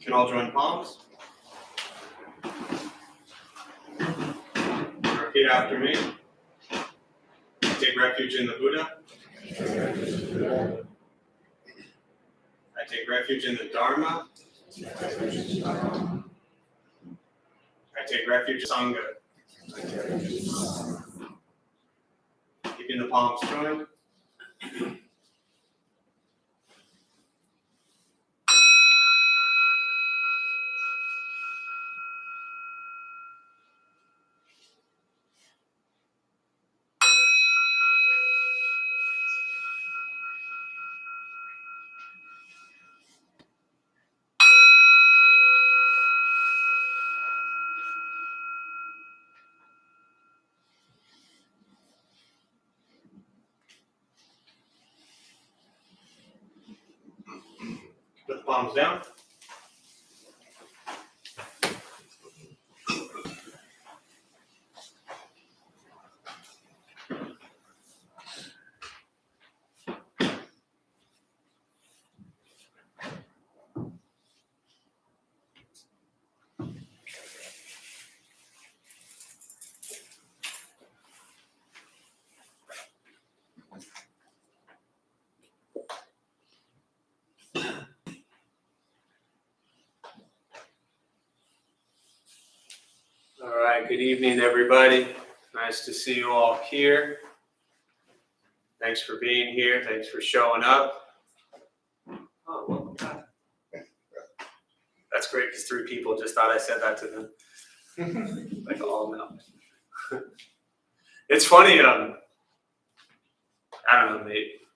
Can all join palms? Repeat after me. I take refuge in the Buddha. I take refuge in the Dharma. I take refuge in Sangha. Keeping the palms joined. Put the palms down. All right, good evening, everybody. Nice to see you all here. Thanks for being here. Thanks for showing up. Oh, welcome back. That's great because 3 people just thought I said that to them. Like all now. It's funny, I don't know,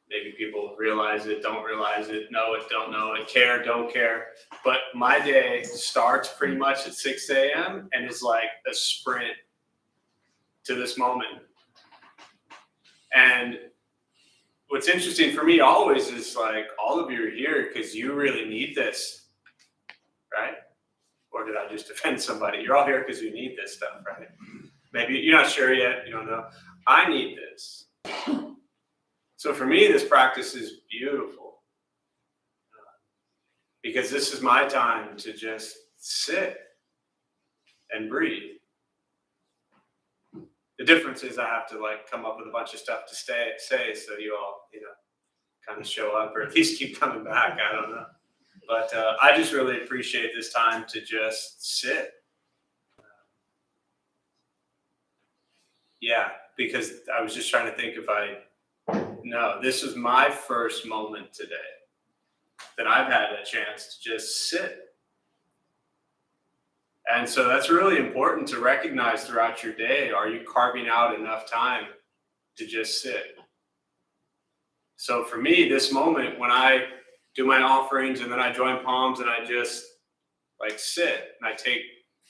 maybe people realize it, don't realize it, know it, don't know it, care, don't care. But my day starts pretty much at 6 a.m. and is like a sprint to this moment. And what's interesting for me always is like all of you are here because you really need this, right? Or did I just offend somebody? You're all here because you need this stuff, right? Maybe you're not sure yet, you don't know. I need this. So for me, this practice is beautiful because this is my time to just sit and breathe. The difference is I have to like come up with a bunch of stuff to say so you all, kind of show up or at least keep coming back. I don't know. But I just really appreciate this time to just sit. Yeah, because I was just trying to think no, this is my first moment today that I've had a chance to just sit. And so that's really important to recognize throughout your day. Are you carving out enough time to just sit? So for me, this moment when I do my offerings and then I join palms and I just like sit and I take,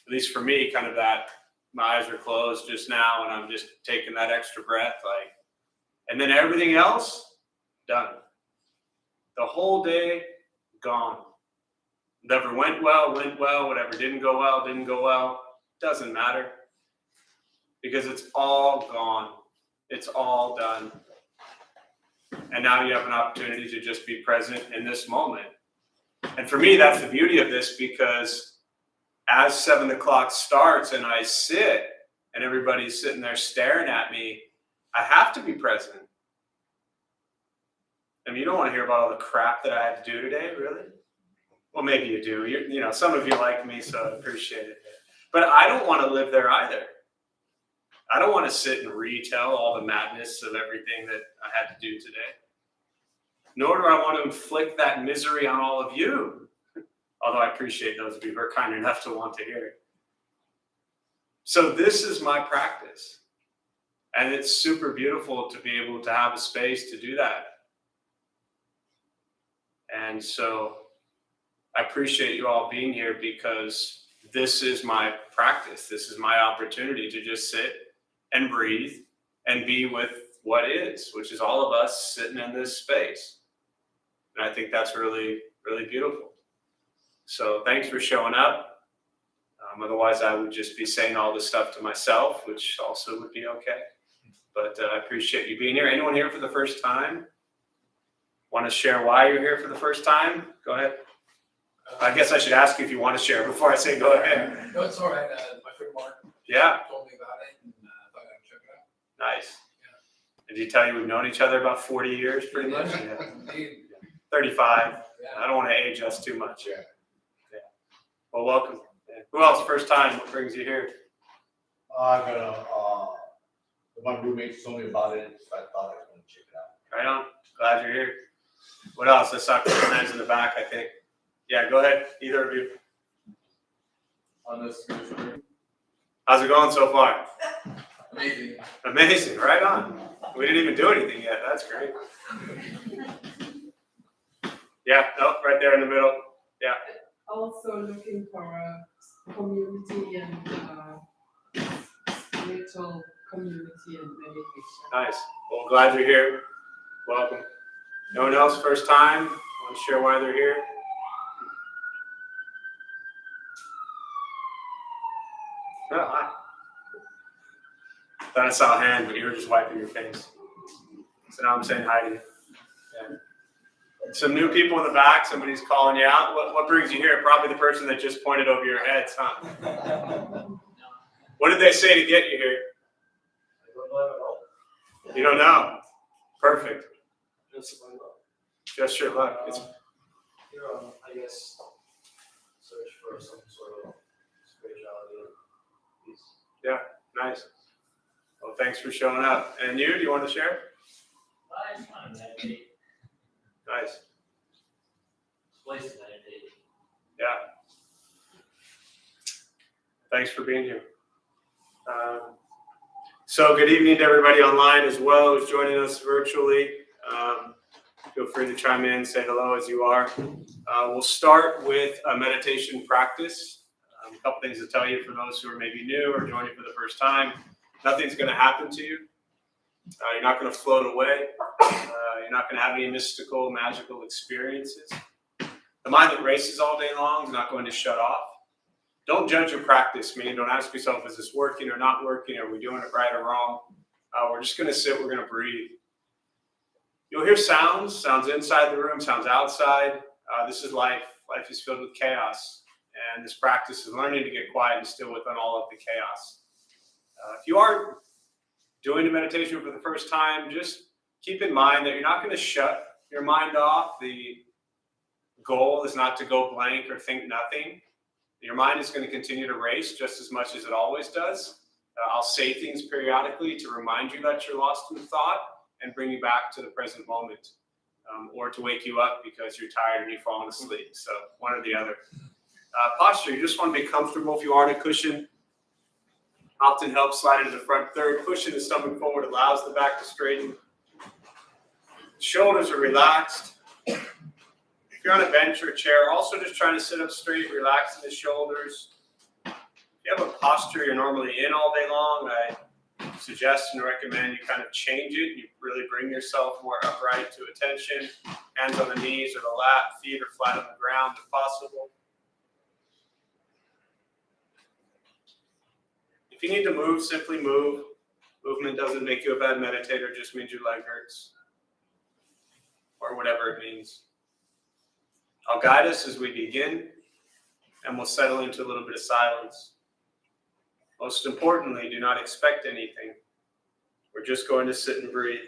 at least for me, kind of that, my eyes are closed just now and I'm just taking that extra breath, and then everything else, done. The whole day, gone. Whatever went well, whatever didn't go well, doesn't matter. Because it's all gone. It's all done. And now you have an opportunity to just be present in this moment. And for me, that's the beauty of this because as 7 o'clock starts and I sit and everybody's sitting there staring at me, I have to be present. I mean, you don't want to hear about all the crap that I had to do today, really? Well, maybe you do. Some of you like me, so I appreciate it. But I don't want to live there either. I don't want to sit and retell all the madness of everything that I had to do today. Nor do I want to inflict that misery on all of you. Although I appreciate those of you who are kind enough to want to hear it. So this is my practice. And it's super beautiful to be able to have a space to do that. And so I appreciate you all being here because this is my practice. This is my opportunity to just sit and breathe and be with what is, which is all of us sitting in this space. And I think that's really, really beautiful. So thanks for showing up. Otherwise, I would just be saying all this stuff to myself, which also would be okay. But I appreciate you being here. Anyone here for the first time? Want to share why you're here for the first time? Go ahead. I guess I should ask you if you want to share before I say go ahead. No, it's all right. My friend Mark Yeah. told me about it, and thought I'd check it out. Nice. Did he tell you we've known each other about 40 years, pretty much? Yeah. Indeed. 35. Yeah. I don't want to age us too much. Yeah. Well, welcome. Who else? First time? What brings you here? I'm gonna, my roommates told me about it, so I thought I was gonna check it out. Right on. Glad you're here. What else? I saw a couple hands in the back, I think. Yeah, go ahead. Either of you. On this good. How's it going so far? Amazing. Amazing. Right on. We didn't even do anything yet. That's great. Yeah, no, right there in the middle. Yeah. Also looking for a community and spiritual community and meditation. Nice. Well, glad you're here. Welcome. No one else? First time? Want to share why they're here? Oh, hi. Thought I saw a hand, but you were just wiping your face. So now I'm saying hi to you. Yeah. Some new people in the back. Somebody's calling you out. What brings you here? Probably the person that just pointed over your heads, huh? What did they say to get you here? I don't know at all. You don't know. Perfect. Just my luck. Just your luck. It's I guess, search for some sort of spirituality and peace. nice. Well, thanks for showing up. And you? Do you want to share? I just want to meditate. Nice. Place to meditate. Yeah. Thanks for being here. So good evening to everybody online as well who's joining us virtually. Feel free to chime in, say hello as you are. We'll start with a meditation practice. A couple things to tell you for those who are maybe new or joining for the first time. Nothing's going to happen to you. You're not going to float away. You're not going to have any mystical, magical experiences. The mind that races all day long is not going to shut off. Don't judge your practice, meaning don't ask yourself, is this working or not working? Are we doing it right or wrong? We're just going to sit, we're going to breathe. You'll hear sounds inside the room, sounds outside. This is life. Life is filled with chaos. And this practice is learning to get quiet and still within all of the chaos. If you are doing a meditation for the first time, just keep in mind that you're not going to shut your mind off. The goal is not to go blank or think nothing. Your mind is going to continue to race just as much as it always does. I'll say things periodically to remind you that you're lost in thought and bring you back to the present moment, or to wake you up because you're tired and you've fallen asleep. So one or the other. Posture, you just want to be comfortable. If you are in a cushion, often helps slide into the front third. Pushing the stomach forward allows the back to straighten. Shoulders are relaxed. If you're on a bench or a chair, also just trying to sit up straight, relaxing the shoulders. If you have a posture you're normally in all day long, I suggest and recommend you kind of change it. You really bring yourself more upright to attention. Hands on the knees or the lap, feet are flat on the ground if possible. If you need to move, simply move. Movement doesn't make you a bad meditator, it just means your leg hurts. Or whatever it means. I'll guide us as we begin, and we'll settle into a little bit of silence. Most importantly, do not expect anything. We're just going to sit and breathe.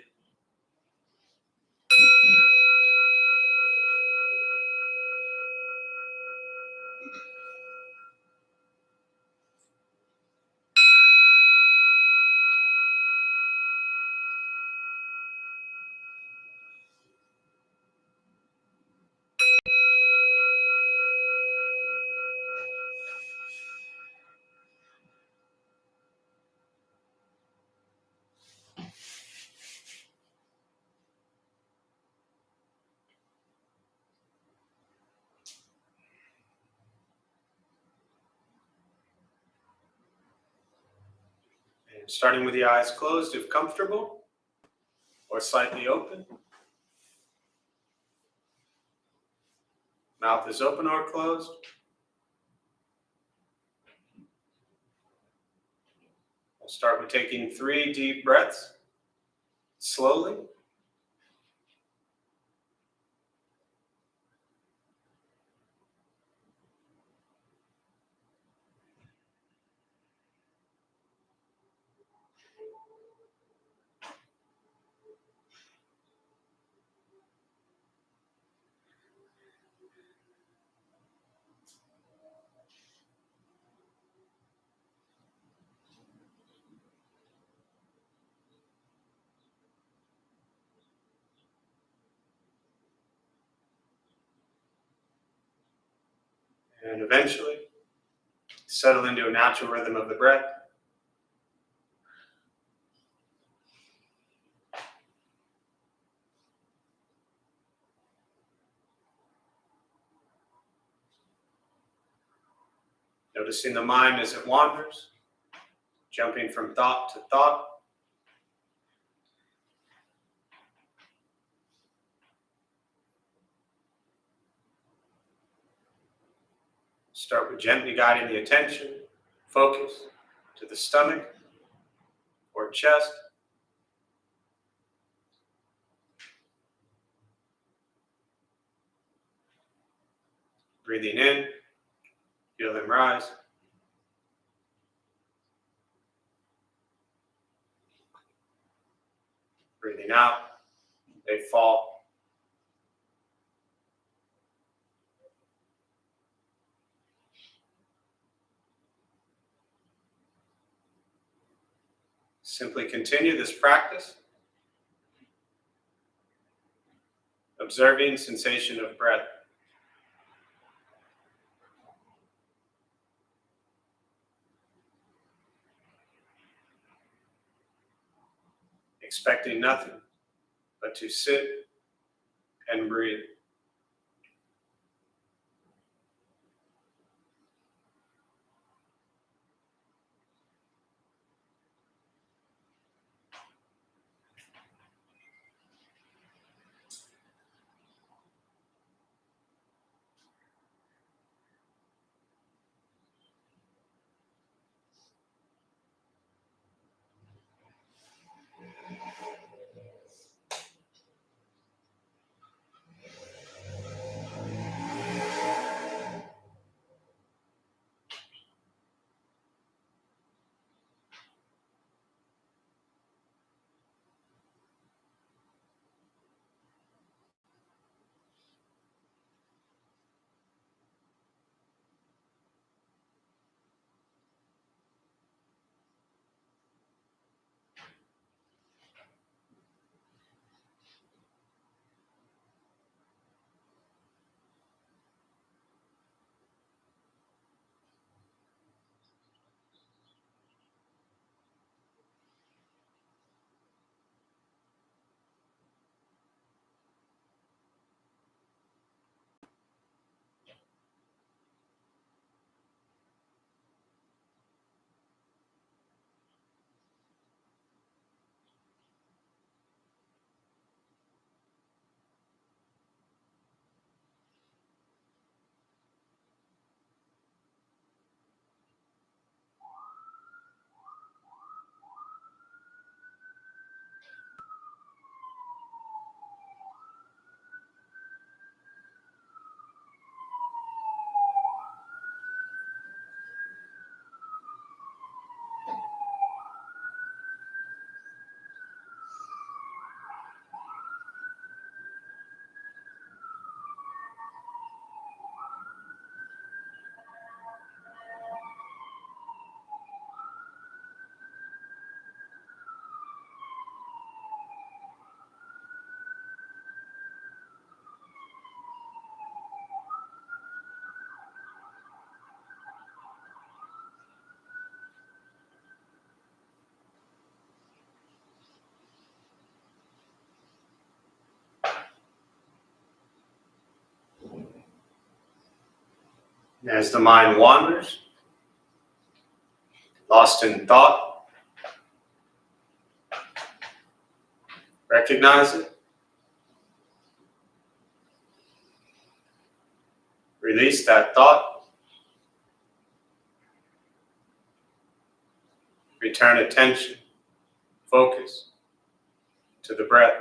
Starting with the eyes closed if comfortable, or slightly open. Mouth is open or closed. We'll start with taking 3 deep breaths, slowly. And eventually, settle into a natural rhythm of the breath. Noticing the mind as it wanders, jumping from thought to thought. Start with gently guiding the attention, focus to the stomach or chest. Breathing in, feel them rise. Breathing out, they fall. Simply continue this practice, observing sensation of breath. Expecting nothing but to sit and breathe. As the mind wanders, lost in thought, recognize it, release that thought, return attention, focus to the breath.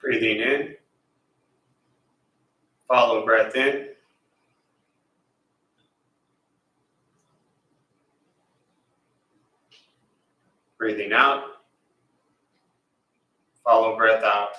Breathing in. Follow breath in. Breathing out. Follow breath out.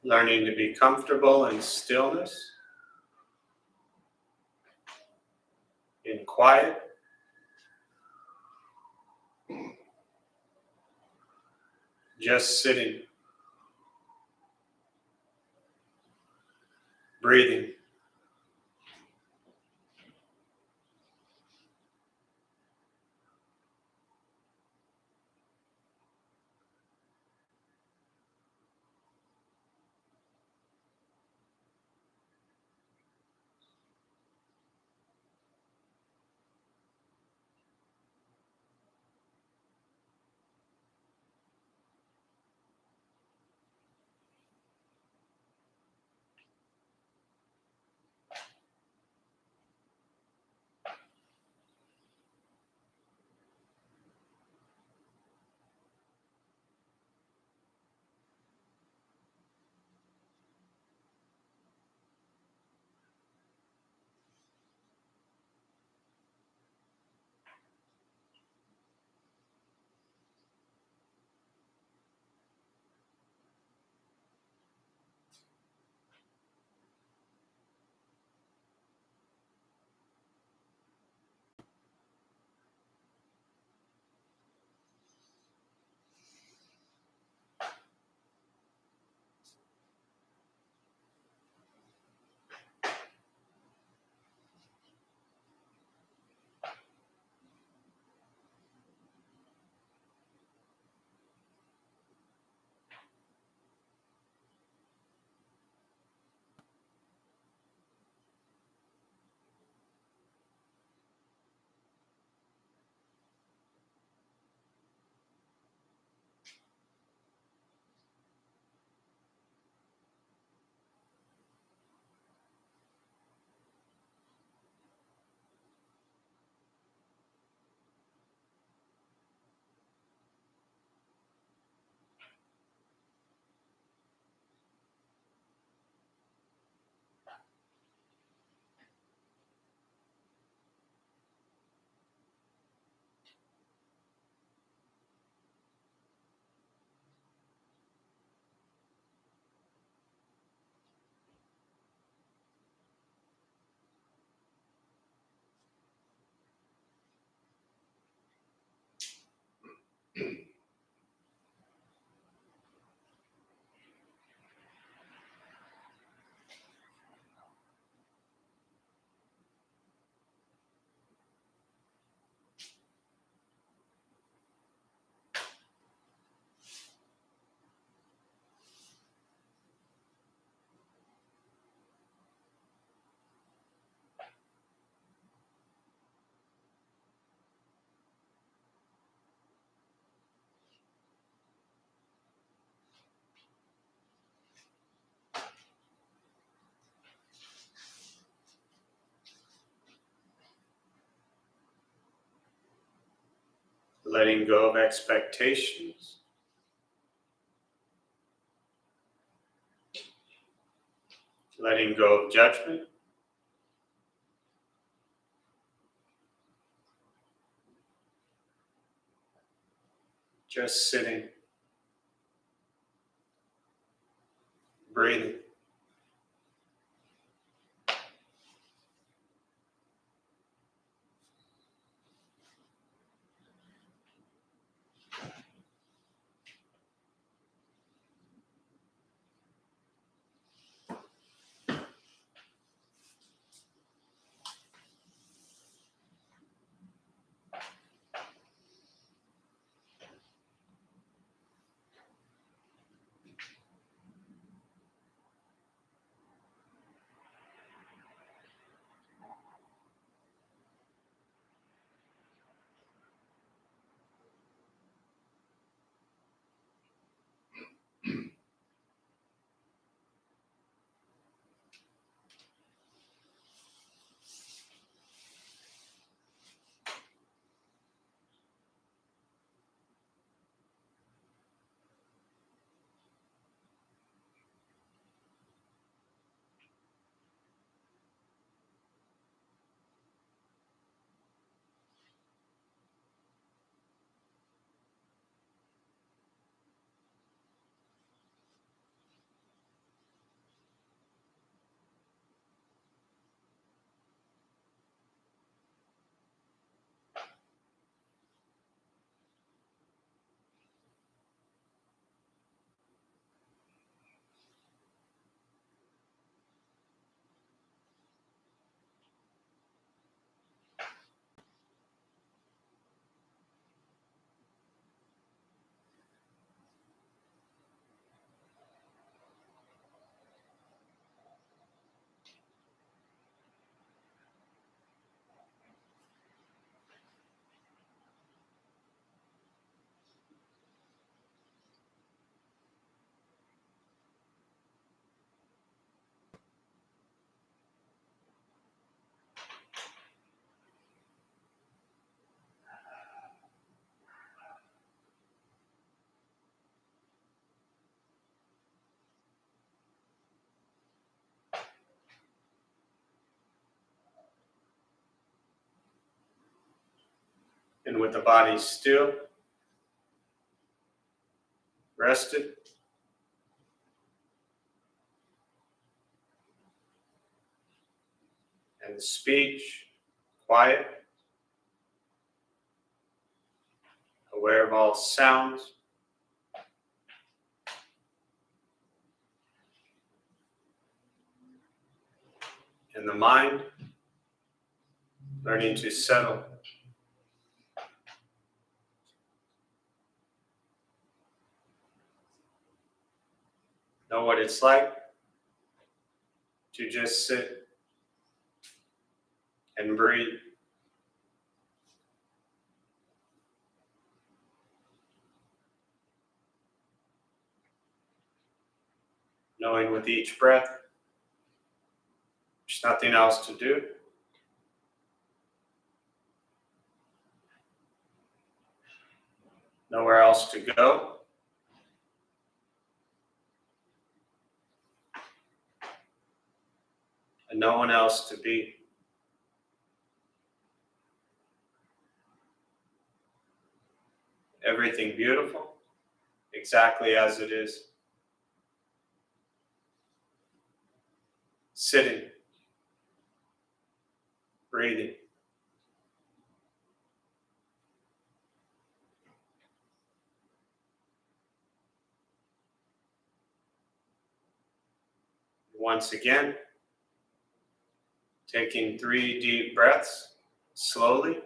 Learning to be comfortable in stillness, in quiet. Just sitting, breathing. letting go of expectations, letting go of judgment, just sitting, breathing. And with the body still, rested, and the speech quiet, aware of all sounds, and the mind learning to settle. Know what it's like to just sit and breathe. Knowing with each breath, there's nothing else to do. Nowhere else to go. And no one else to be. Everything beautiful, exactly as it is. Sitting, breathing. Once again, taking 3 deep breaths, slowly.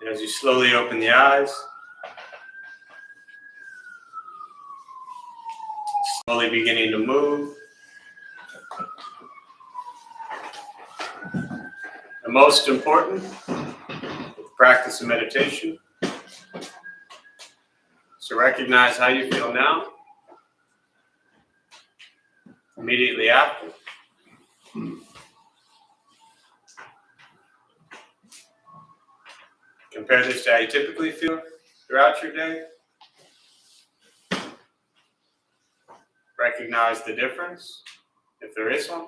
And as you slowly open the eyes, slowly beginning to move. The most important practice of meditation is to recognize how you feel now, immediately after. Compare this to how you typically feel throughout your day. Recognize the difference, if there is one.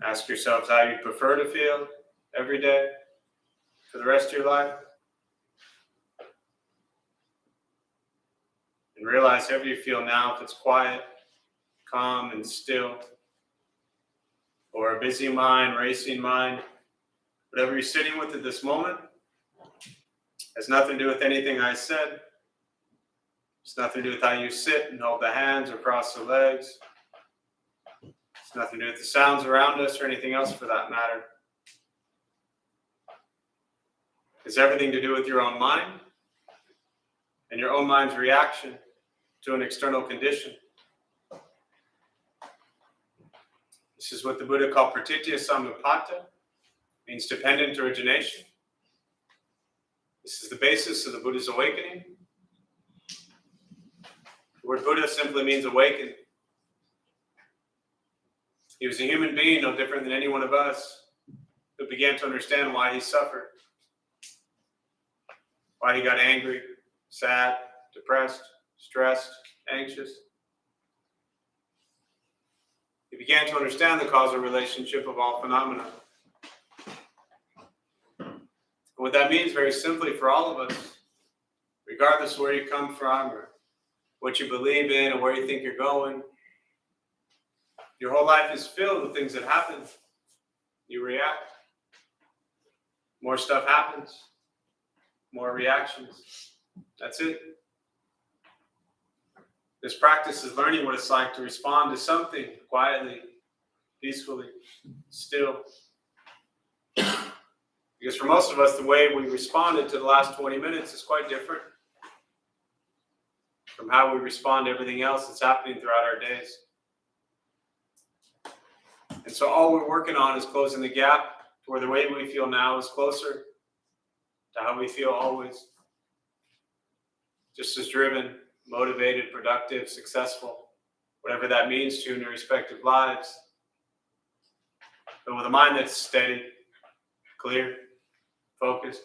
Ask yourselves how you prefer to feel every day for the rest of your life. And realize however you feel now, if it's quiet, calm, and still, or a busy mind, racing mind, whatever you're sitting with at this moment, has nothing to do with anything I said. It's nothing to do with how you sit and hold the hands or cross the legs. It's nothing to do with the sounds around us or anything else for that matter. It's everything to do with your own mind and your own mind's reaction to an external condition. This is what the Buddha called pratitya samuppada, means dependent origination. This is the basis of the Buddha's awakening. The word Buddha simply means awakened. He was a human being, no different than any one of us, who began to understand why he suffered, why he got angry, sad, depressed, stressed, anxious. He began to understand the causal relationship of all phenomena. And what that means, very simply for all of us, regardless of where you come from or what you believe in or where you think you're going, your whole life is filled with things that happen. You react. More stuff happens. More reactions. That's it. This practice is learning what it's like to respond to something quietly, peacefully, still. Because for most of us, the way we responded to the last 20 minutes is quite different from how we respond to everything else that's happening throughout our days. And so all we're working on is closing the gap to where the way we feel now is closer to how we feel always. Just as driven, motivated, productive, successful, whatever that means to you in your respective lives. But with a mind that's steady, clear, focused,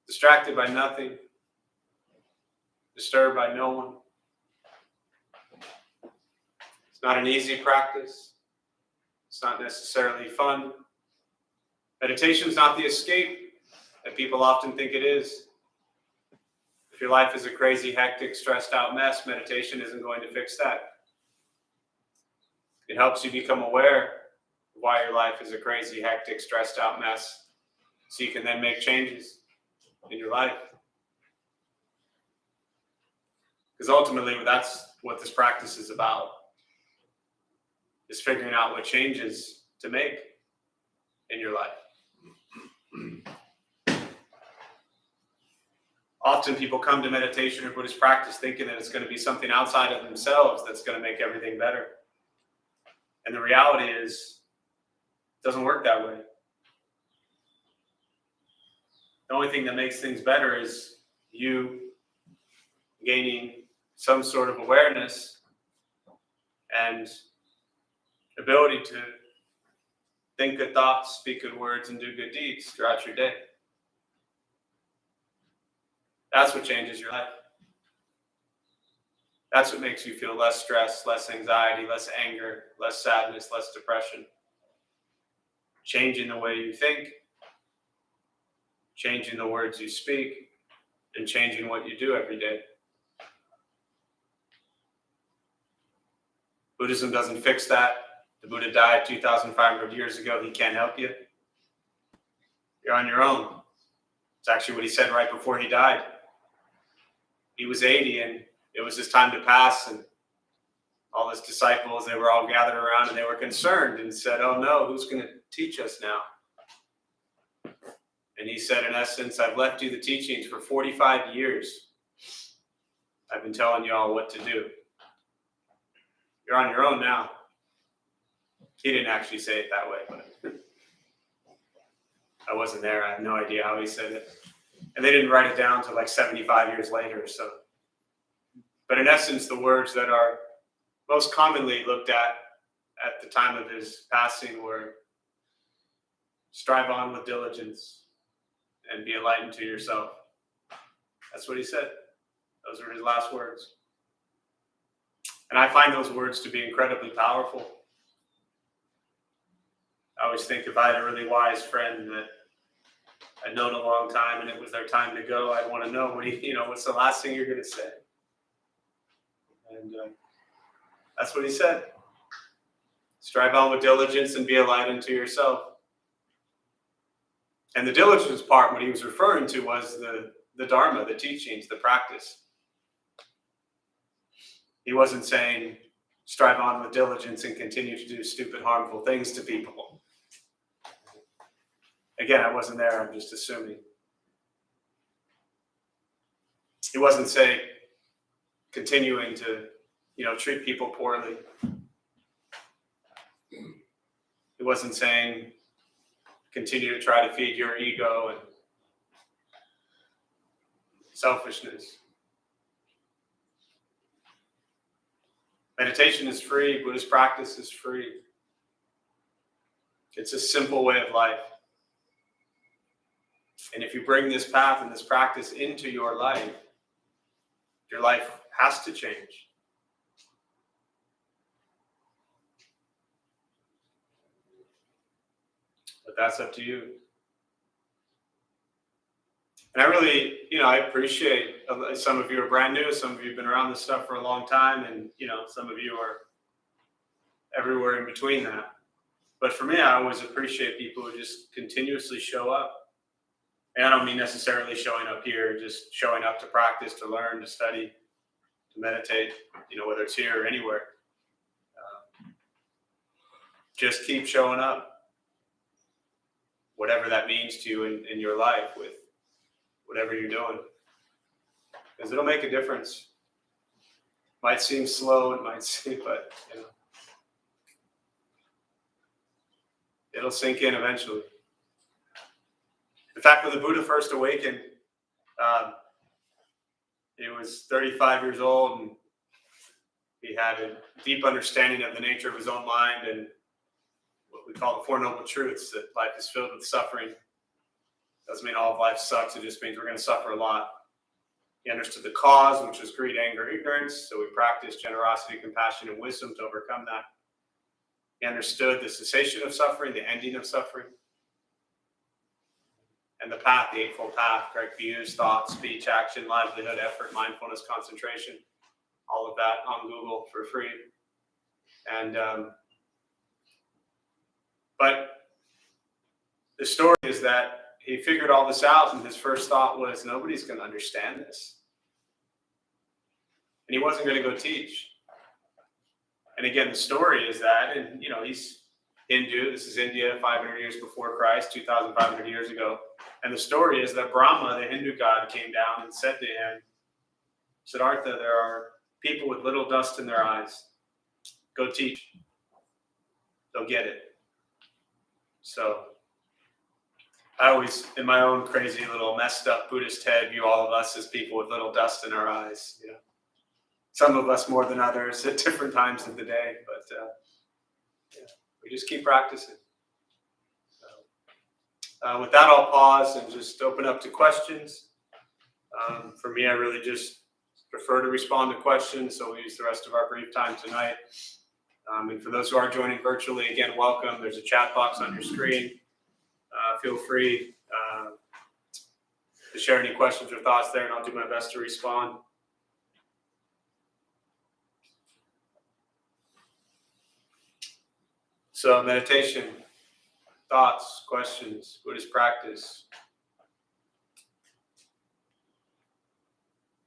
distracted by nothing, disturbed by no one. It's not an easy practice. It's not necessarily fun. Meditation is not the escape that people often think it is. If your life is a crazy, hectic, stressed out mess, meditation isn't going to fix that. It helps you become aware of why your life is a crazy, hectic, stressed out mess, so you can then make changes in your life. Because ultimately, that's what this practice is about, is figuring out what changes to make in your life. Often people come to meditation or Buddhist practice thinking that it's going to be something outside of themselves that's going to make everything better. And the reality is, it doesn't work that way. The only thing that makes things better is you gaining some sort of awareness and ability to think good thoughts, speak good words, and do good deeds throughout your day. That's what changes your life. That's what makes you feel less stress, less anxiety, less anger, less sadness, less depression. Changing the way you think, changing the words you speak, and changing what you do every day. Buddhism doesn't fix that. The Buddha died 2,500 years ago. He can't help you. You're on your own. It's actually what he said right before he died. He was 80 and it was his time to pass, and all his disciples, they were all gathered around and they were concerned and said, "Oh no, who's going to teach us now?" And he said, in essence, "I've left you the teachings for 45 years. I've been telling you all what to do. You're on your own now." He didn't actually say it that way, but I wasn't there. I have no idea how he said it. And they didn't write it down until like 75 years later. So, but in essence, the words that are most commonly looked at the time of his passing were, "Strive on with diligence and be enlightened to yourself." That's what he said. Those were his last words. And I find those words to be incredibly powerful. I always think if I had a really wise friend that I'd known a long time and it was their time to go, I'd want to know, what's the last thing you're going to say? And that's what he said. Strive on with diligence and be enlightened to yourself. And the diligence part, what he was referring to was the Dharma, the teachings, the practice. He wasn't saying strive on with diligence and continue to do stupid, harmful things to people. Again, I wasn't there, I'm just assuming. He wasn't saying continuing to, treat people poorly. He wasn't saying continue to try to feed your ego and selfishness. Meditation is free. Buddhist practice is free. It's a simple way of life. And if you bring this path and this practice into your life has to change. But that's up to you. And I really, I appreciate some of you are brand new, some of you have been around this stuff for a long time, and, some of you are everywhere in between that. But for me, I always appreciate people who just continuously show up. And I don't mean necessarily showing up here, just showing up to practice, to learn, to study, to meditate, whether it's here or anywhere. Just keep showing up, whatever that means to you in your life with whatever you're doing. Because it'll make a difference. Might seem slow, but it'll sink in eventually. In fact, when the Buddha first awakened, he was 35 years old, and he had a deep understanding of the nature of his own mind and what we call the Four Noble Truths, that life is filled with suffering. Doesn't mean all of life sucks, it just means we're going to suffer a lot. He understood the cause, which was greed, anger, ignorance, so we practiced generosity, compassion, and wisdom to overcome that. He understood the cessation of suffering, the ending of suffering, and the path, the Eightfold Path, correct views, thought, speech, action, livelihood, effort, mindfulness, concentration, all of that on Google for free. And but the story is that he figured all this out, and his first thought was, nobody's going to understand this. And he wasn't going to go teach. And again, the story is that, and he's Hindu, this is India, 500 years before Christ, 2,500 years ago. And the story is that Brahma, the Hindu god, came down and said to him, Siddhartha, there are people with little dust in their eyes. Go teach. They'll get it. So I always, in my own crazy little messed up Buddhist head, view all of us as people with little dust in our eyes. Some of us more than others at different times of the day, but we just keep practicing. So, with that, I'll pause and just open up to questions. For me, I really just prefer to respond to questions, so we'll use the rest of our brief time tonight. And for those who are joining virtually, again, welcome. There's a chat box on your screen. Feel free to share any questions or thoughts there, and I'll do my best to respond. So meditation, thoughts, questions, Buddhist practice.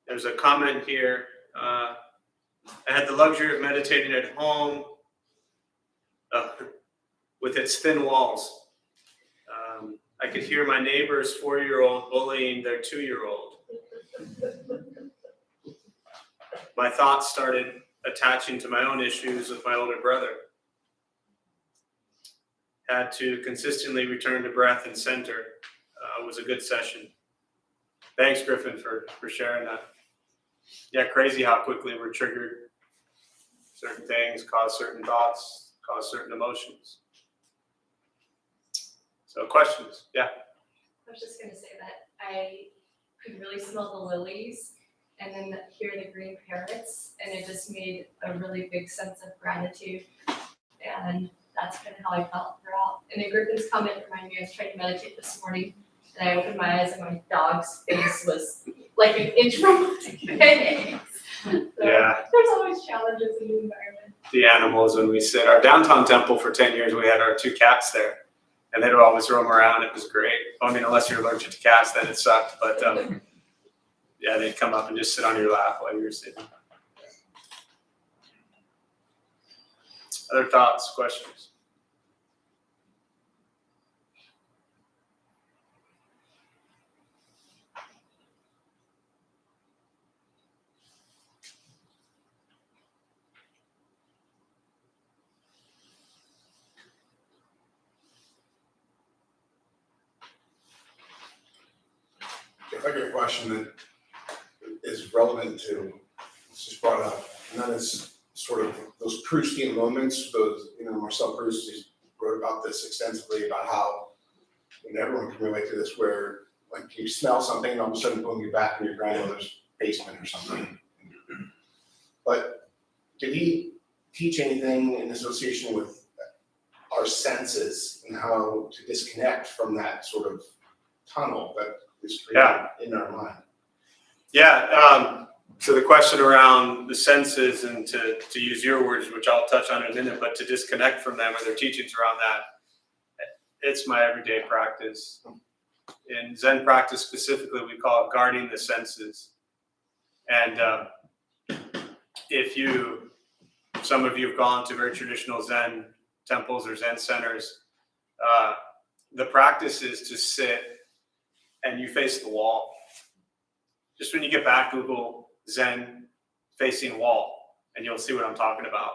There's a comment here. I had the luxury of meditating at home with its thin walls. I could hear my neighbor's 4-year-old bullying their 2-year-old. My thoughts started attaching to my own issues with my older brother. Had to consistently return to breath and center. It was a good session. Thanks, Griffin, for sharing that. Yeah, crazy how quickly we're triggered. Certain things cause certain thoughts, cause certain emotions. So questions? Yeah. I was just gonna say that I could really smell the lilies and then hear the green parrots, and it just made a really big sense of gratitude. And that's kind of how I felt throughout. And then Griffin's comment reminded me, I was trying to meditate this morning, and I opened my eyes and my dog's face was like an inch from my face. So Yeah. there's always challenges in the environment. The animals, when we sit, our downtown temple for 10 years, we had our 2 cats there. And they'd always roam around. It was great. I mean, unless you're allergic to cats, then it sucked. But yeah, they'd come up and just sit on your lap while you were sitting. Other thoughts, questions? If I get a question that is relevant to, it's just brought up, and that is sort of those Proustian moments, Marcel Proust wrote about this extensively, about how, and everyone can relate to this, where like you smell something and all of a sudden boom, you're back in your grandmother's basement or something. But did he teach anything in association with our senses and how to disconnect from that sort of tunnel that is created in our mind? Yeah. So the question around the senses, and to use your words, which I'll touch on in a minute, but to disconnect from them or their teachings around that, it's my everyday practice. In Zen practice specifically, we call it guarding the senses. And some of you have gone to very traditional Zen temples or Zen centers, the practice is to sit and you face the wall. Just when you get back, Google Zen facing wall, and you'll see what I'm talking about.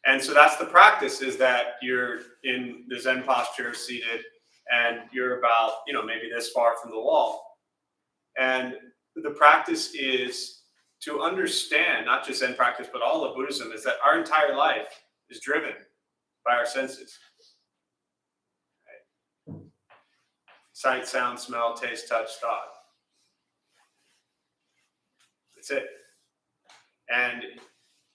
And so that's the practice, is that you're in the Zen posture, seated, and you're about, maybe this far from the wall. And the practice is to understand, not just Zen practice, but all of Buddhism, is that our entire life is driven by our senses. Right? Sight, sound, smell, taste, touch, thought. That's it. And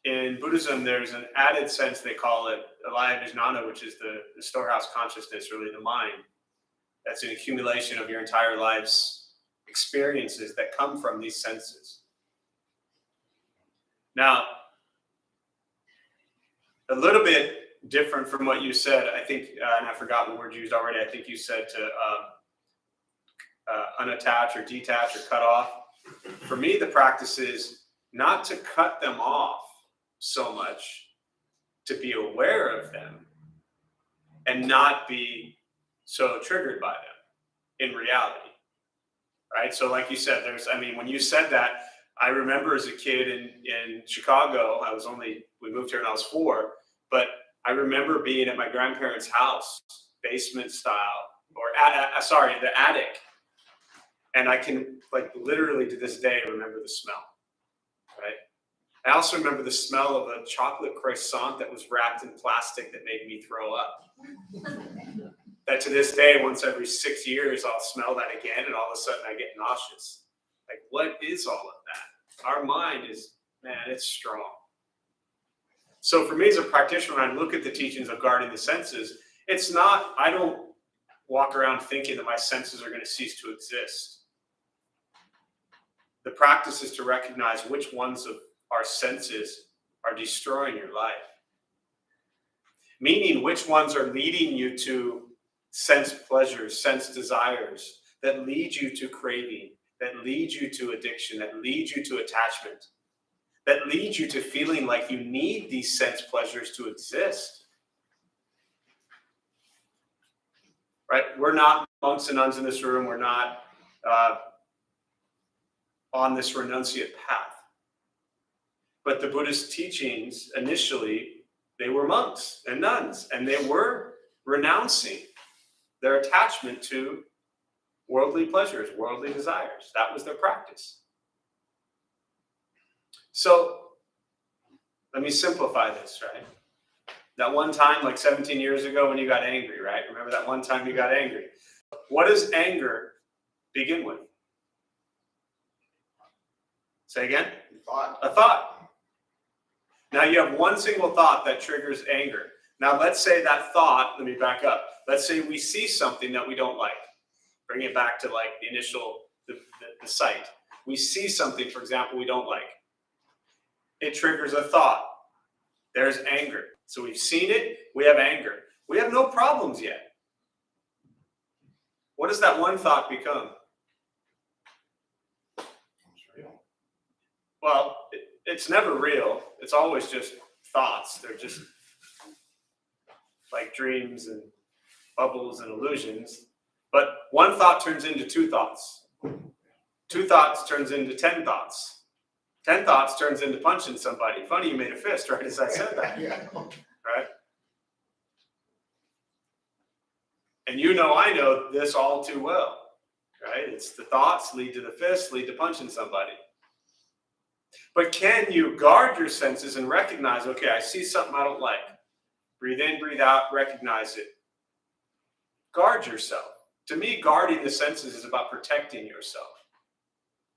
in Buddhism, there's an added sense, they call it alaya vijnana, which is the storehouse consciousness, really the mind. That's an accumulation of your entire life's experiences that come from these senses. Now, a little bit different from what you said, I think, and I've forgotten the word you used already. I think you said to unattach or detach or cut off. For me, the practice is not to cut them off so much, to be aware of them and not be so triggered by them in reality, right? So like you said, when you said that, I remember as a kid in Chicago, we moved here when I was 4, but I remember being at my grandparents' house, basement style, or the attic. And I can literally to this day remember the smell, right? I also remember the smell of a chocolate croissant that was wrapped in plastic that made me throw up. That to this day, once every 6 years, I'll smell that again, and all of a sudden I get nauseous. Like, what is all of that? Our mind is, it's strong. So for me as a practitioner, when I look at the teachings of guarding the senses, it's not, I don't walk around thinking that my senses are going to cease to exist. The practice is to recognize which ones of our senses are destroying your life. Meaning which ones are leading you to sense pleasures, sense desires, that lead you to craving, that lead you to addiction, that lead you to attachment, that lead you to feeling like you need these sense pleasures to exist. Right? We're not monks and nuns in this room. We're not on this renunciate path. But the Buddhist teachings, initially, they were monks and nuns, and they were renouncing their attachment to worldly pleasures, worldly desires. That was their practice. So, let me simplify this, right? That one time, like 17 years ago when you got angry, right? Remember that one time you got angry? What does anger begin with? Say again? A thought. Now you have one single thought that triggers anger. Now let's say that thought, let me back up. Let's say we see something that we don't like. Bring it back to like the initial, the sight. We see something, for example, we don't like. It triggers a thought. There's anger. So we've seen it, we have anger. We have no problems yet. What does that one thought become? Well, it's never real. It's always just thoughts. They're just like dreams and bubbles and illusions. But one thought turns into two thoughts. Two thoughts turns into 10 thoughts. 10 thoughts turns into punching somebody. Funny you made a fist right as I said that. Right? And you know I know this all too well. Right? It's the thoughts lead to the fist, lead to punching somebody. But can you guard your senses and recognize, okay, I see something I don't like. Breathe in, breathe out, recognize it. Guard yourself. To me, guarding the senses is about protecting yourself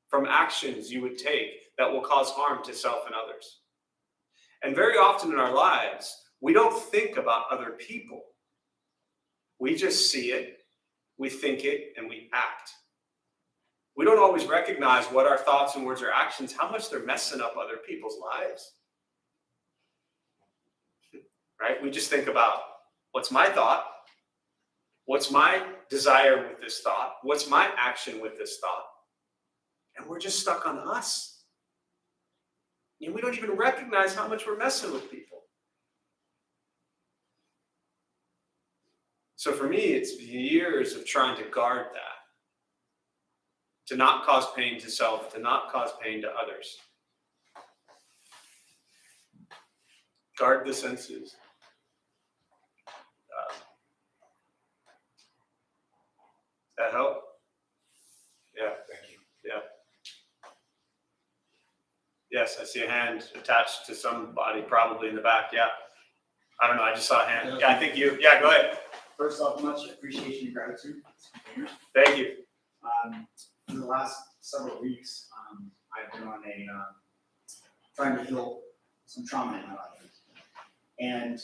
from actions you would take that will cause harm to self and others. And very often in our lives, we don't think about other people. We just see it, we think it, and we act. We don't always recognize what our thoughts and words or actions, how much they're messing up other people's lives. Right? We just think about, what's my thought? What's my desire with this thought? What's my action with this thought? And we're just stuck on us. And we don't even recognize how much we're messing with people. So for me, it's years of trying to guard that. To not cause pain to self, to not cause pain to others. Guard the senses. That help? Yeah. Thank you. Yeah. Yes, I see a hand attached to somebody, probably in the back. Yeah. I don't know. I just saw a hand. Yeah, I think you. Yeah, go ahead. First off, much appreciation and gratitude. Thank you. For the last several weeks, I've been on a trying to heal some trauma in my life, and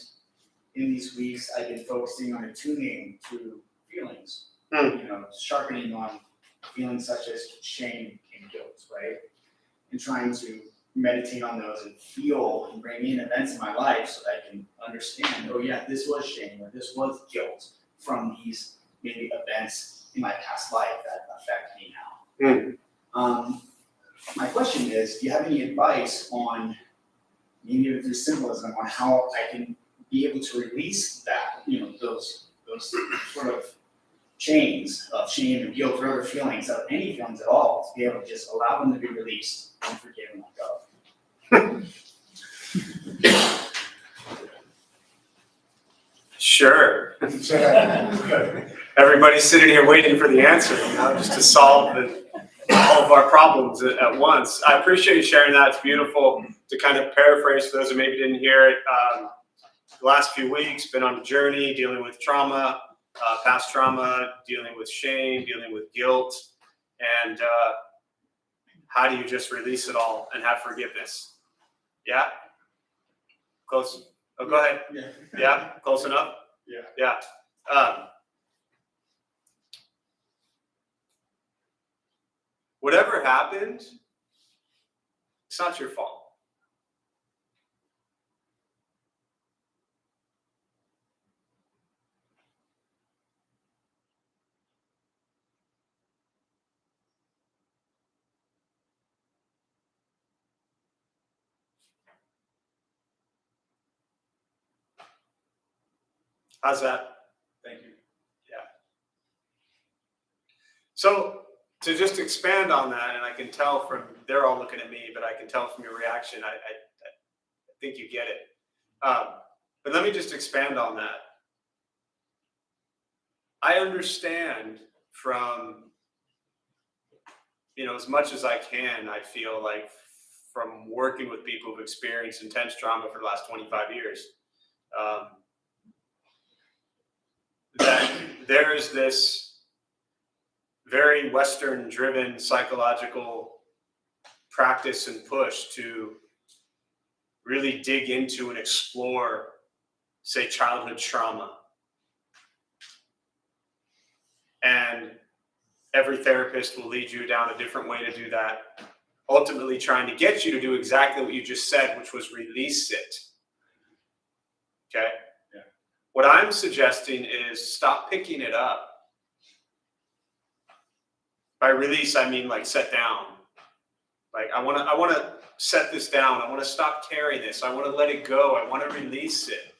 in these weeks, I've been focusing on attuning to feelings. You know, sharpening on feelings such as shame and guilt, right? And trying to meditate on those and feel and bring in events in my life so that I can understand, oh yeah, this was shame or this was guilt from these maybe events in my past life that affect me now. My question is, do you have any advice on, maybe through symbolism, on how I can be able to release that, you know, those sort of chains of shame and guilt or other feelings, of any feelings at all, to be able to just allow them to be released and forgive and let go? Sure. Everybody's sitting here waiting for the answer, you know, just to solve all of our problems at once. I appreciate you sharing that. It's beautiful. To kind of paraphrase for those who maybe didn't hear it, the last few weeks, been on a journey dealing with trauma, past trauma, dealing with shame, dealing with guilt, and how do you just release it all and have forgiveness? Yeah? Close? Oh, go ahead. Yeah. Yeah? Close enough? Yeah. Yeah. Whatever happened, it's not your fault. How's that? Thank you. So to just expand on that, and I can tell from, they're all looking at me, but I can tell from your reaction, I think you get it. But let me just expand on that. I understand from, as much as I can, I feel like from working with people who've experienced intense trauma for the last 25 years, that there is this very Western driven psychological practice and push to really dig into and explore, say, childhood trauma. And every therapist will lead you down a different way to do that, ultimately trying to get you to do exactly what you just said, which was release it. Okay? Yeah. What I'm suggesting is stop picking it up. By release, I mean like set down. Like I want to set this down. I want to stop carrying this. I want to let it go. I want to release it.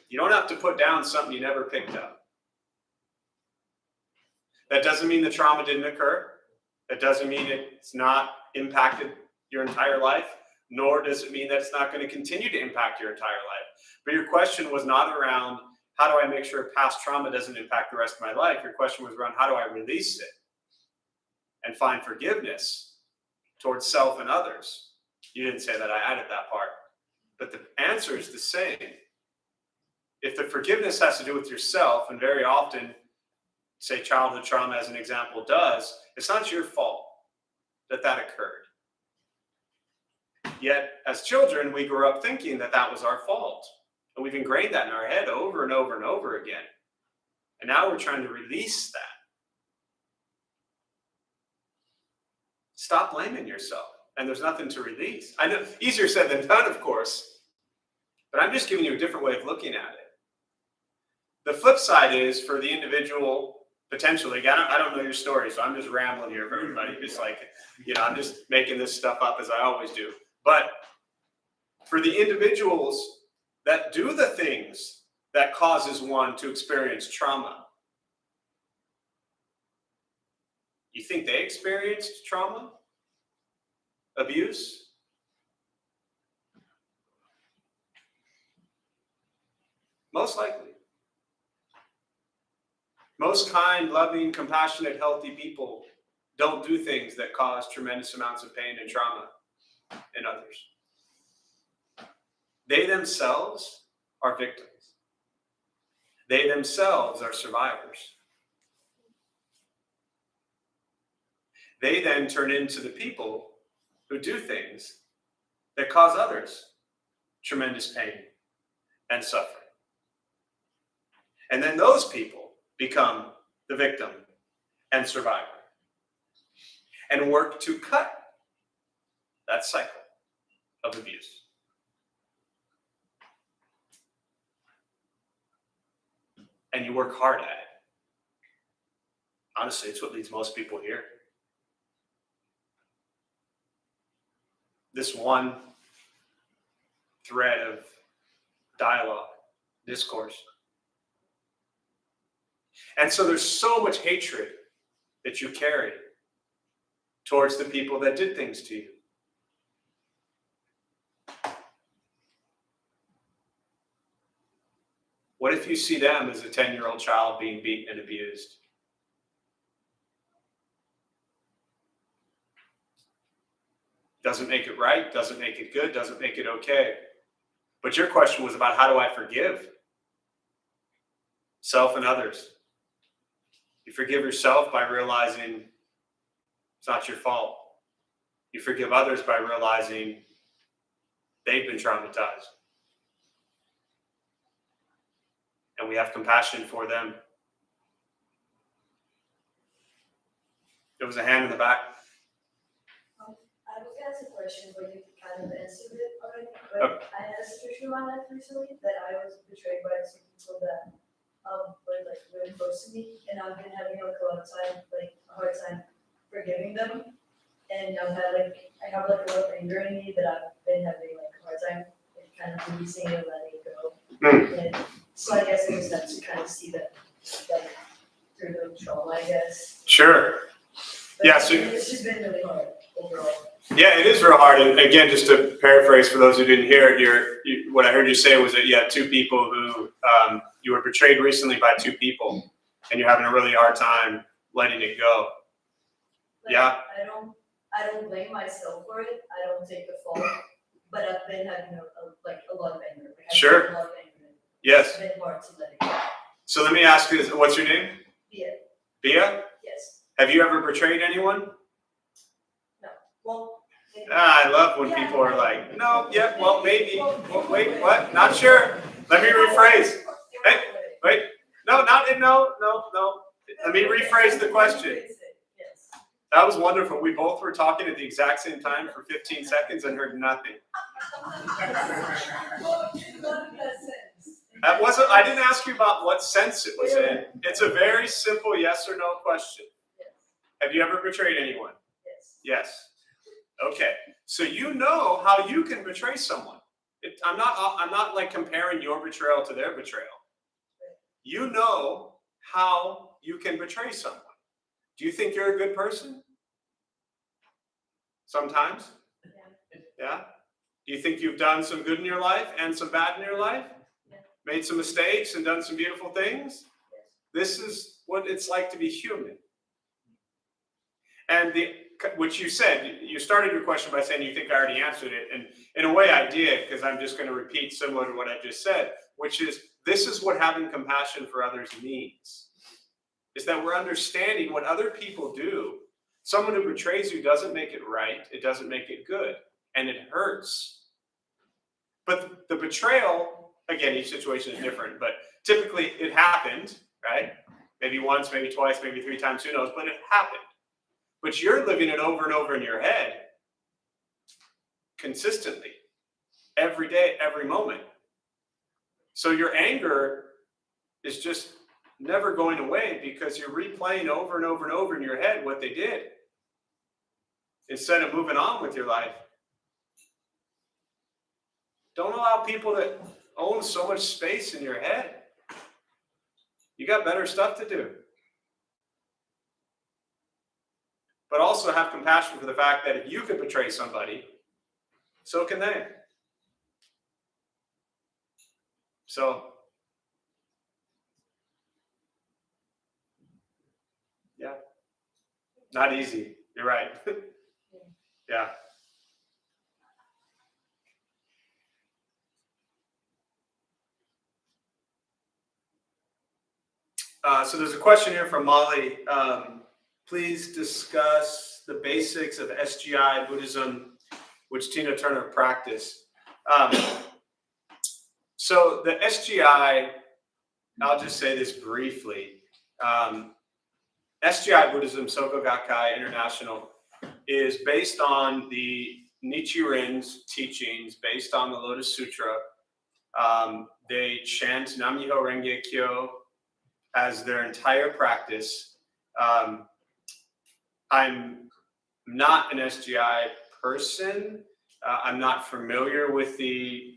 You don't have to put down something you never picked up. That doesn't mean the trauma didn't occur. That doesn't mean it's not impacted your entire life, nor does it mean that it's not going to continue to impact your entire life. But your question was not around how do I make sure past trauma doesn't impact the rest of my life? Your question was around how do I release it and find forgiveness towards self and others. You didn't say that, I added that part. But the answer is the same. If the forgiveness has to do with yourself, and very often, say childhood trauma as an example does, it's not your fault that that occurred. Yet, as children, we grew up thinking that that was our fault. And we've ingrained that in our head over and over and over again. And now we're trying to release that. Stop blaming yourself. And there's nothing to release. I know, easier said than done, of course. But I'm just giving you a different way of looking at it. The flip side is for the individual, potentially, I don't know your story, so I'm just rambling here for everybody. Just like, I'm just making this stuff up as I always do. But for the individuals that do the things that causes one to experience trauma, you think they experienced trauma? Abuse? Most likely. Most kind, loving, compassionate, healthy people don't do things that cause tremendous amounts of pain and trauma in others. They themselves are victims. They themselves are survivors. They then turn into the people who do things that cause others tremendous pain and suffering. And then those people become the victim and survivor and work to cut that cycle of abuse. And you work hard at it. Honestly, it's what leads most people here. This one thread of dialogue, discourse. And so there's so much hatred that you carry towards the people that did things to you. What if you see them as a 10-year-old child being beaten and abused? Doesn't make it right, doesn't make it good, doesn't make it okay. But your question was about how do I forgive self and others? You forgive yourself by realizing it's not your fault. You forgive others by realizing they've been traumatized. And we have compassion for them. There was a hand in the back. I was gonna ask a question, but you kind of answered it already. But I had a situation in my life recently that I was betrayed by some people that were like really close to me, and I've been having like a hard time forgiving them. And I have a lot of anger in me that I've been having like a hard time kind of releasing and letting it go. taking steps to kind of see that, like, through the trauma, I guess. Sure. But Yeah, so- it's just been really hard overall. Yeah, it is real hard. And again, just to paraphrase for those who didn't hear it, what I heard you say was that you had two people who you were betrayed recently by two people, and you're having a really hard time letting it go. Like, Yeah. I don't blame myself for it. I don't take the fault. But I've been having a lot of anger. Like, I've Sure. had a lot of anger. Yes. It's been hard to let it go. So let me ask you this: what's your name? Yeah. Bia? Yes. Have you ever betrayed anyone? Well. maybe- I love when people are like, no, yeah, well, maybe. Well, wait, what? Not sure. Let me rephrase. Hey, wait. No. Let me rephrase the question. Yes. That was wonderful. We both were talking at the exact same time for 15 seconds and heard nothing. Well, in that sense. That wasn't, I didn't ask you about what sense it was in. It's a very simple yes or no question. Yes. Have you ever betrayed anyone? Yes. Yes. Okay. So you know how you can betray someone. I'm not like comparing your betrayal to their betrayal. You know how you can betray someone. Do you think you're a good person? Sometimes? Yeah? Do you think you've done some good in your life and some bad in your life? Yeah. Made some mistakes and done some beautiful things? This is what it's like to be human. And which you said, you started your question by saying you think I already answered it. And in a way I did, because I'm just going to repeat similar to what I just said, which is this is what having compassion for others means. Is that we're understanding what other people do. Someone who betrays you doesn't make it right. It doesn't make it good. And it hurts. But the betrayal, again, each situation is different, but typically it happened, right? Maybe once, maybe twice, maybe three times, who knows, but it happened. But you're living it over and over in your head consistently, every day, every moment. So your anger is just never going away because you're replaying over and over and over in your head what they did instead of moving on with your life. Don't allow people to own so much space in your head. You got better stuff to do. But also have compassion for the fact that if you could betray somebody, so can they. So, yeah, not easy. You're right. Yeah. So there's a question here from Molly. Please discuss the basics of SGI Buddhism, which Tina Turner practiced. So the SGI, I'll just say this briefly. SGI Buddhism, Soka Gakkai International, is based on the Nichiren's teachings, based on the Lotus Sutra. They chant Nam-myoho Renge Kyo as their entire practice. I'm not an SGI person. I'm not familiar with the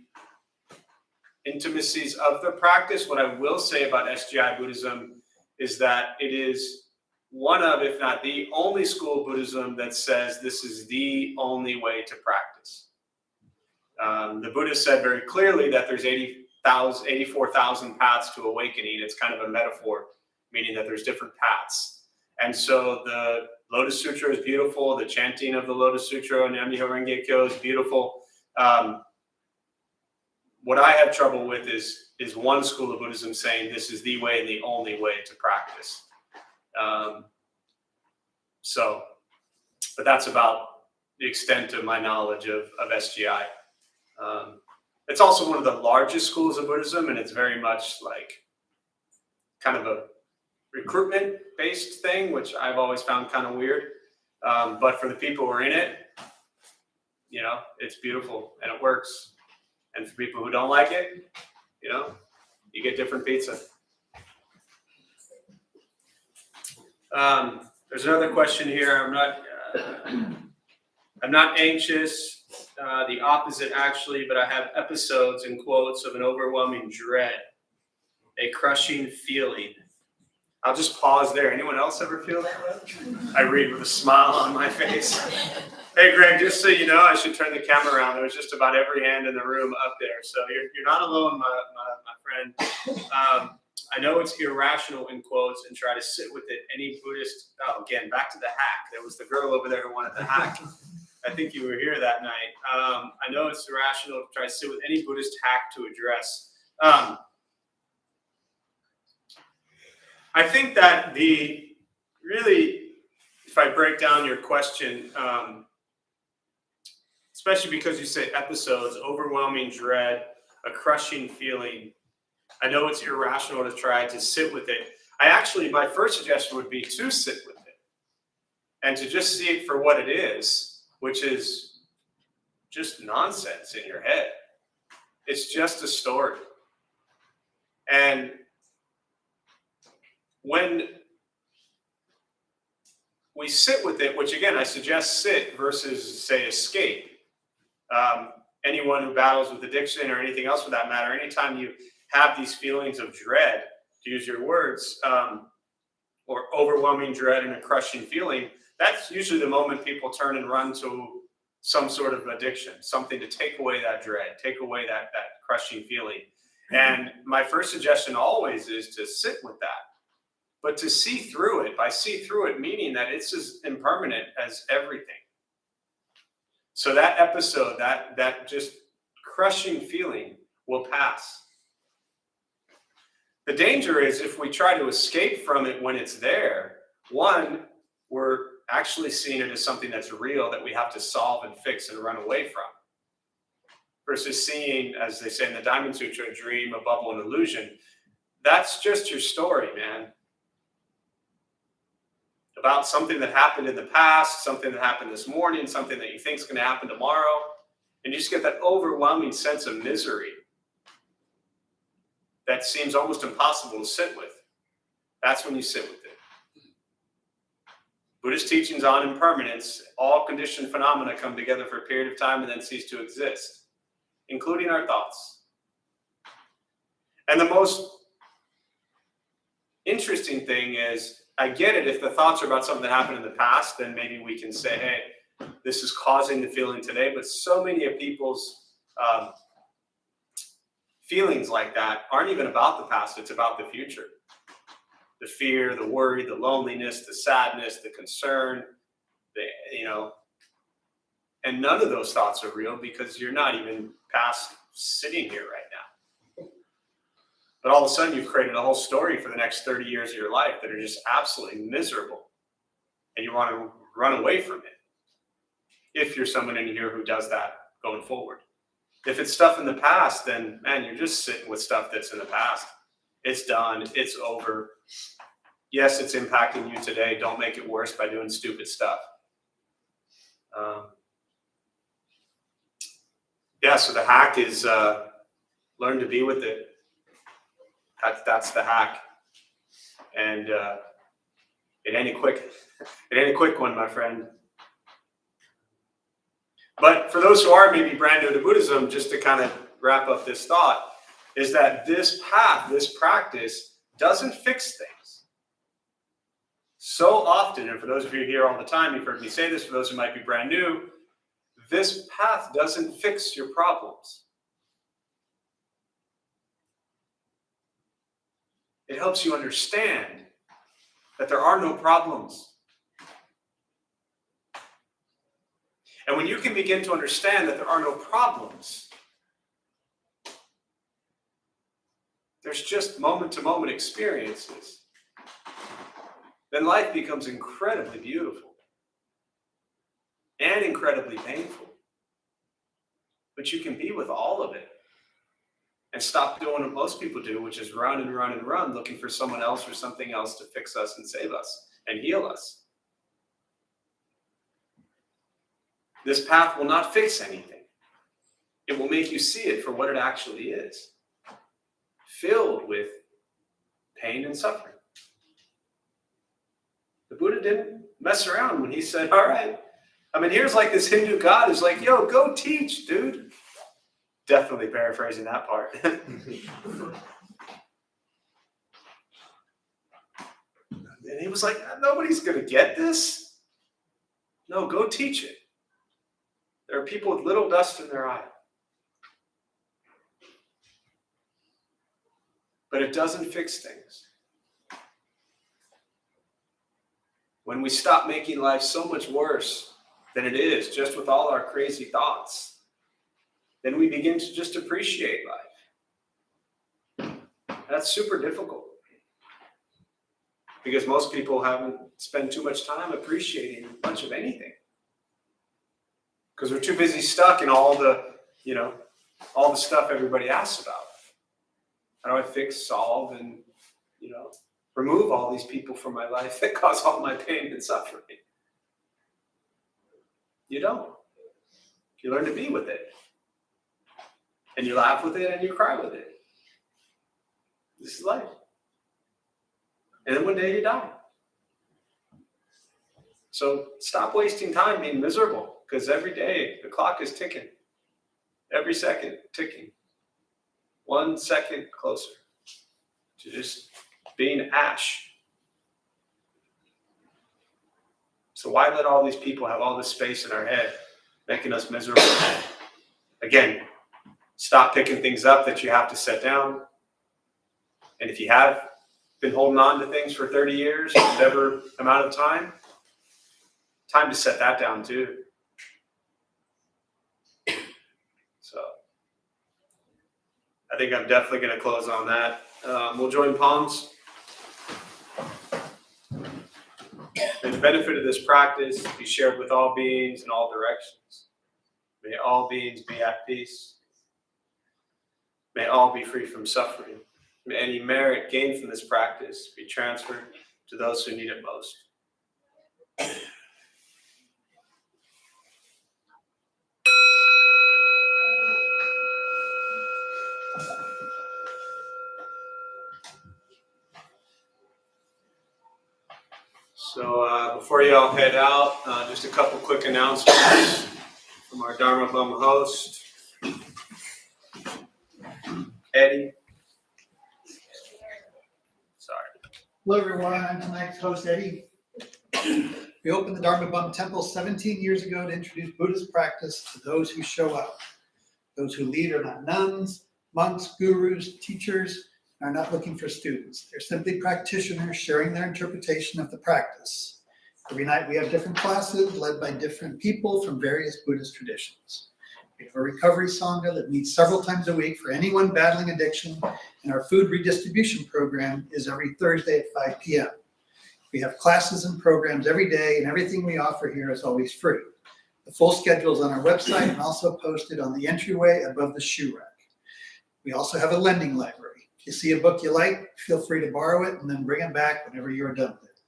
intimacies of the practice. What I will say about SGI Buddhism is that it is one of, if not the only school of Buddhism that says this is the only way to practice. The Buddha said very clearly that there's 84,000 paths to awakening. It's kind of a metaphor, meaning that there's different paths. And so the Lotus Sutra is beautiful. The chanting of the Lotus Sutra and Nam-myoho Renge Kyo is beautiful. What I have trouble with is one school of Buddhism saying this is the way and the only way to practice. But that's about the extent of my knowledge of SGI. It's also one of the largest schools of Buddhism, and it's very much like kind of a recruitment-based thing, which I've always found kind of weird. But for the people who are in it, you know, it's beautiful and it works. And for people who don't like it, you know, you get different pizza. There's another question here. I'm not anxious. The opposite, actually, but I have episodes and quotes of an overwhelming dread. a crushing feeling. I'll just pause there. Anyone else ever feel that way? I read with a smile on my face. Hey, Greg, just so you know, I should turn the camera around. There was just about every hand in the room up there. So you're not alone, my friend. I know it's irrational in quotes and try to sit with it. Any Buddhist, again, back to the hack. There was the girl over there who wanted the hack. I think you were here that night. I know it's irrational to try to sit with any Buddhist hack to address. I think that if I break down your question, especially because you say episodes, overwhelming dread, a crushing feeling, I know it's irrational to try to sit with it. My first suggestion would be to sit with it and to just see it for what it is, which is just nonsense in your head. It's just a story. And when we sit with it, which again, I suggest sit versus say escape. Anyone who battles with addiction or anything else for that matter, anytime you have these feelings of dread, to use your words, or overwhelming dread and a crushing feeling, that's usually the moment people turn and run to some sort of addiction, something to take away that dread, take away that crushing feeling. And my first suggestion always is to sit with that, but to see through it. By see through it, meaning that it's as impermanent as everything. So that episode, that just crushing feeling will pass. The danger is if we try to escape from it when it's there, one, we're actually seeing it as something that's real that we have to solve and fix and run away from. Versus seeing, as they say in the Diamond Sutra, a dream, a bubble, an illusion. That's just your story, man. About something that happened in the past, something that happened this morning, something that you think is going to happen tomorrow. And you just get that overwhelming sense of misery that seems almost impossible to sit with. That's when you sit with it. Buddhist teachings on impermanence, all conditioned phenomena come together for a period of time and then cease to exist, including our thoughts. And the most interesting thing is, I get it, if the thoughts are about something that happened in the past, then maybe we can say, hey, this is causing the feeling today. But so many of people's feelings like that aren't even about the past, it's about the future. The fear, the worry, the loneliness, the sadness, the concern, and none of those thoughts are real because you're not even past sitting here right now. But all of a sudden you've created a whole story for the next 30 years of your life that are just absolutely miserable. And you want to run away from it. If you're someone in here who does that going forward. If it's stuff in the past, then man, you're just sitting with stuff that's in the past. It's done, it's over. Yes, it's impacting you today. Don't make it worse by doing stupid stuff. So the hack is learn to be with it. That's the hack. And it ain't a quick one, my friend. But for those who are maybe brand new to Buddhism, just to kind of wrap up this thought, is that this path, this practice, doesn't fix things. So often, and for those of you here all the time, you've heard me say this, for those who might be brand new, this path doesn't fix your problems. It helps you understand that there are no problems. And when you can begin to understand that there are no problems, there's just moment-to-moment experiences, then life becomes incredibly beautiful and incredibly painful. But you can be with all of it and stop doing what most people do, which is run and run and run, looking for someone else or something else to fix us and save us and heal us. This path will not fix anything. It will make you see it for what it actually is, filled with pain and suffering. The Buddha didn't mess around when he said, all right, here's like this Hindu god who's like, yo, go teach, dude. Definitely paraphrasing that part. And he was like, nobody's gonna get this. No, go teach it. There are people with little dust in their eye. But it doesn't fix things. When we stop making life so much worse than it is, just with all our crazy thoughts, then we begin to just appreciate life. That's super difficult. Because most people haven't spent too much time appreciating much of anything. Because we're too busy stuck in all the stuff everybody asks about. How do I fix, solve, and, remove all these people from my life that cause all my pain and suffering? You don't. You learn to be with it. And you laugh with it and you cry with it. This is life. And then one day you die. So stop wasting time being miserable, because every day the clock is ticking. Every second ticking. 1 second closer to just being ash. So why let all these people have all this space in our head, making us miserable? Again, stop picking things up that you have to set down. And if you have been holding on to things for 30 years, whatever amount of time to set that down too. So I think I'm definitely going to close on that. We'll join palms. May the benefit of this practice be shared with all beings in all directions. May all beings be at peace. May all be free from suffering. May any merit gained from this practice be transferred to those who need it most. So before you all head out, just a couple quick announcements from our Dharma Bum host, Eddie. Sorry. Hello, everyone. I'm tonight's host, Eddie. We opened the Dharma Bum Temple 17 years ago to introduce Buddhist practice to those who show up. Those who lead are not nuns, monks, gurus, teachers, and are not looking for students. They're simply practitioners sharing their interpretation of the practice. Every night we have different classes led by different people from various Buddhist traditions. We have a recovery sangha that meets several times a week for anyone battling addiction, and our food redistribution program is every Thursday at 5 p.m. We have classes and programs every day, and everything we offer here is always free. The full schedule is on our website and also posted on the entryway above the shoe rack. We also have a lending library. If you see a book you like, feel free to borrow it and then bring it back whenever you're done with it.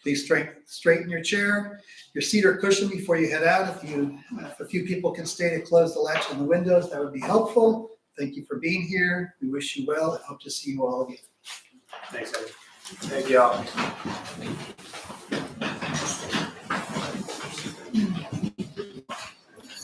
Please straighten your chair, your seat or cushion before you head out. If a few people can stay to close the latch on the windows, that would be helpful. Thank you for being here. We wish you well and hope to see you all again. Thanks, Eddie. Thank you all.